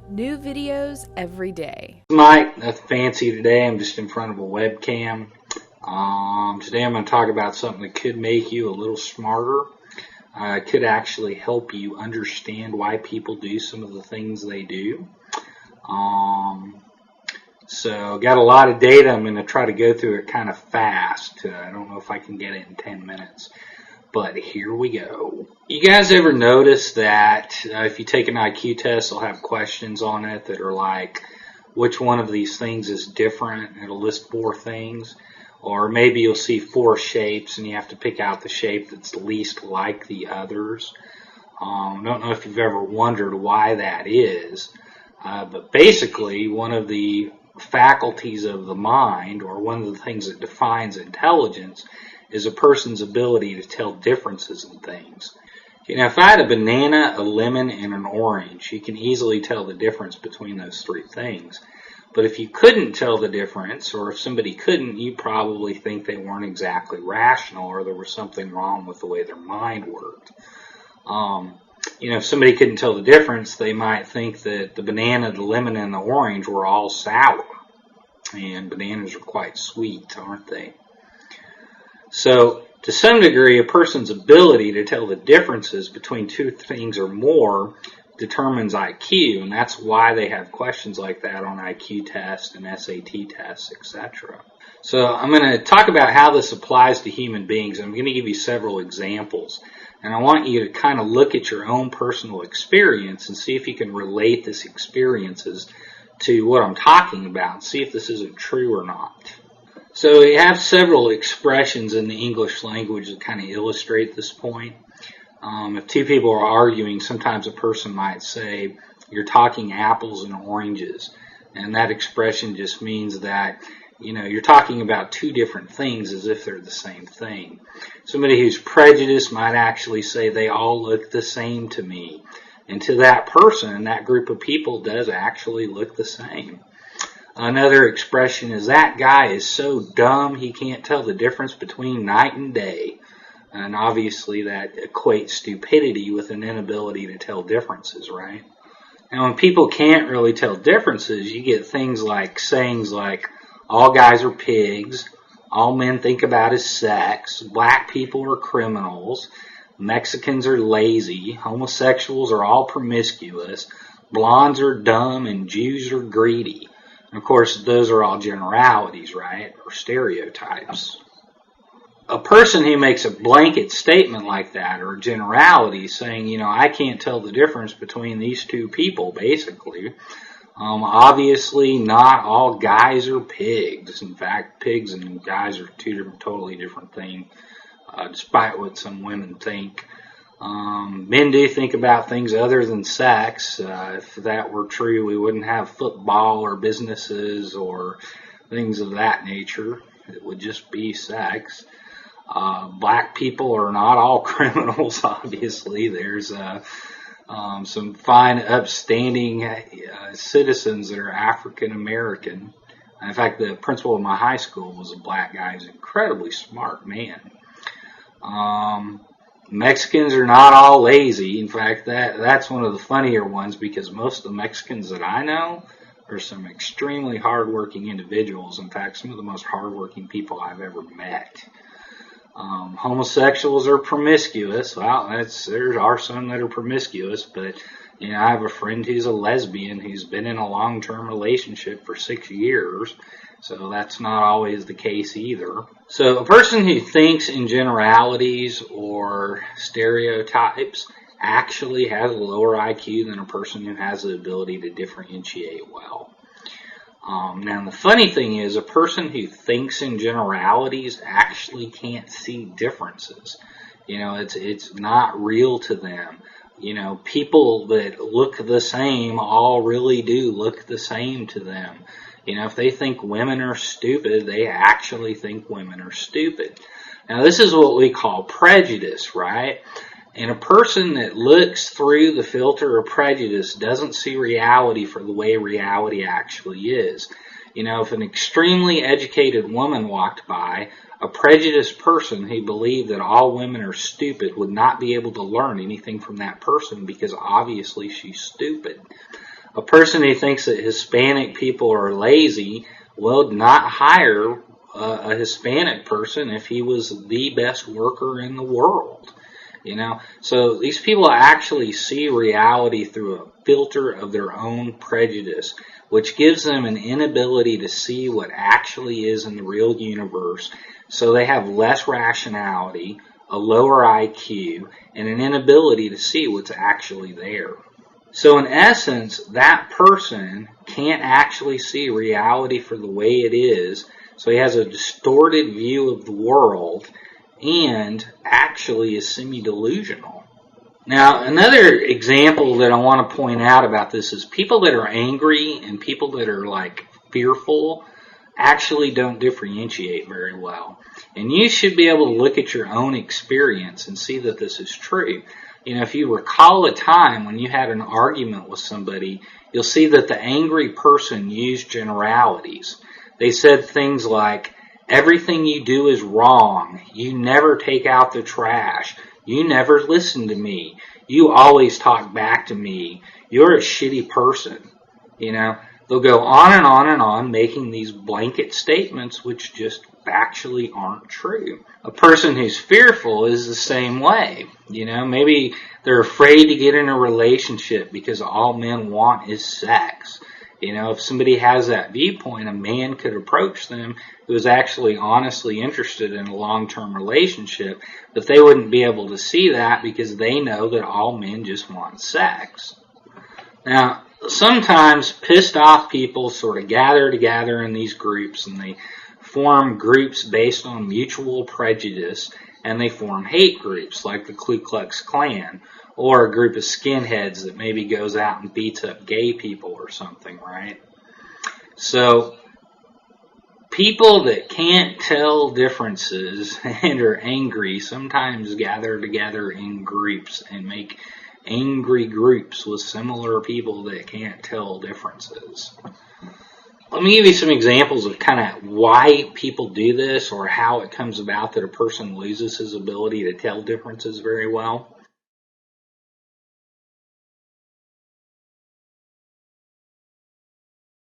New videos every day. Mike, nothing fancy today. I'm just in front of a webcam. Today I'm going to talk about something that could make you a little smarter. Could actually help you understand why people do some of the things they do. So got a lot of data. I'm going to try to go through it kind of fast. I don't know if I can get it in 10 minutes. But here we go. You guys ever notice that if you take an IQ test, they'll have questions on it that are like, which one of these things is different? It'll list 4 things. Or maybe you'll see 4 shapes and you have to pick out the shape that's least like the others. I don't know if you've ever wondered why that is. But basically, one of the faculties of the mind, or one of the things that defines intelligence, is a person's ability to tell differences in things. You know, if I had a banana, a lemon, and an orange, you can easily tell the difference between those 3 things. But if you couldn't tell the difference, or if somebody couldn't, you'd probably think they weren't exactly rational, or there was something wrong with the way their mind worked. You know, if somebody couldn't tell the difference, they might think that the banana, the lemon, and the orange were all sour. And bananas are quite sweet, aren't they? So, to some degree, a person's ability to tell the differences between 2 things or more determines IQ, and that's why they have questions like that on IQ tests and SAT tests, etc. So, I'm going to talk about how this applies to human beings. I'm going to give you several examples, and I want you to kind of look at your own personal experience and see if you can relate this experiences to what I'm talking about, see if this isn't true or not. So we have several expressions in the English language that kind of illustrate this point. If 2 people are arguing, sometimes a person might say, you're talking apples and oranges. And that expression just means that, you know, you're talking about 2 different things as if they're the same thing. Somebody who's prejudiced might actually say, they all look the same to me. And to that person, that group of people does actually look the same. Another expression is, that guy is so dumb he can't tell the difference between night and day. And obviously that equates stupidity with an inability to tell differences, right? And when people can't really tell differences, you get things like sayings like, all guys are pigs, all men think about is sex, black people are criminals, Mexicans are lazy, homosexuals are all promiscuous, blondes are dumb, and Jews are greedy. Of course, those are all generalities, right? Or stereotypes. A person who makes a blanket statement like that, or a generality, saying, you know, I can't tell the difference between these 2 people, basically. Obviously, not all guys are pigs. In fact, pigs and guys are 2 totally different things, despite what some women think. Men do think about things other than sex. If that were true, we wouldn't have football or businesses or things of that nature. It would just be sex. Black people are not all criminals, obviously. There's some fine, upstanding citizens that are African American. In fact, the principal of my high school was a black guy. He's an incredibly smart man. Mexicans are not all lazy. In fact, that's one of the funnier ones, because most of the Mexicans that I know are some extremely hardworking individuals. In fact, some of the most hardworking people I've ever met. Homosexuals are promiscuous. Well, there are some that are promiscuous, but you know, I have a friend who's a lesbian who's been in a long-term relationship for 6 years. So that's not always the case either. So a person who thinks in generalities or stereotypes actually has a lower IQ than a person who has the ability to differentiate well. Now the funny thing is, a person who thinks in generalities actually can't see differences. You know, it's not real to them. You know, people that look the same all really do look the same to them. You know, if they think women are stupid, they actually think women are stupid. Now, this is what we call prejudice, right? And a person that looks through the filter of prejudice doesn't see reality for the way reality actually is. You know, if an extremely educated woman walked by, a prejudiced person who believed that all women are stupid would not be able to learn anything from that person, because obviously she's stupid. A person who thinks that Hispanic people are lazy will not hire a Hispanic person if he was the best worker in the world. So these people actually see reality through a filter of their own prejudice, which gives them an inability to see what actually is in the real universe. So they have less rationality, a lower IQ, and an inability to see what's actually there. So in essence, that person can't actually see reality for the way it is. So he has a distorted view of the world and actually is semi-delusional. Now, another example that I want to point out about this is people that are angry and people that are fearful actually don't differentiate very well. And you should be able to look at your own experience and see that this is true. If you recall a time when you had an argument with somebody, you'll see that the angry person used generalities. They said things like, everything you do is wrong. You never take out the trash. You never listen to me. You always talk back to me. You're a shitty person. They'll go on and on and on making these blanket statements which just factually aren't true. A person who's fearful is the same way. Maybe they're afraid to get in a relationship because all men want is sex. If somebody has that viewpoint, a man could approach them who is actually honestly interested in a long-term relationship, but they wouldn't be able to see that because they know that all men just want sex. Now, sometimes pissed off people sort of gather together in these groups and they form groups based on mutual prejudice, and they form hate groups like the Ku Klux Klan, or a group of skinheads that maybe goes out and beats up gay people or something, right? So people that can't tell differences and are angry sometimes gather together in groups and make angry groups with similar people that can't tell differences. Let me give you some examples of kind of why people do this or how it comes about that a person loses his ability to tell differences very well.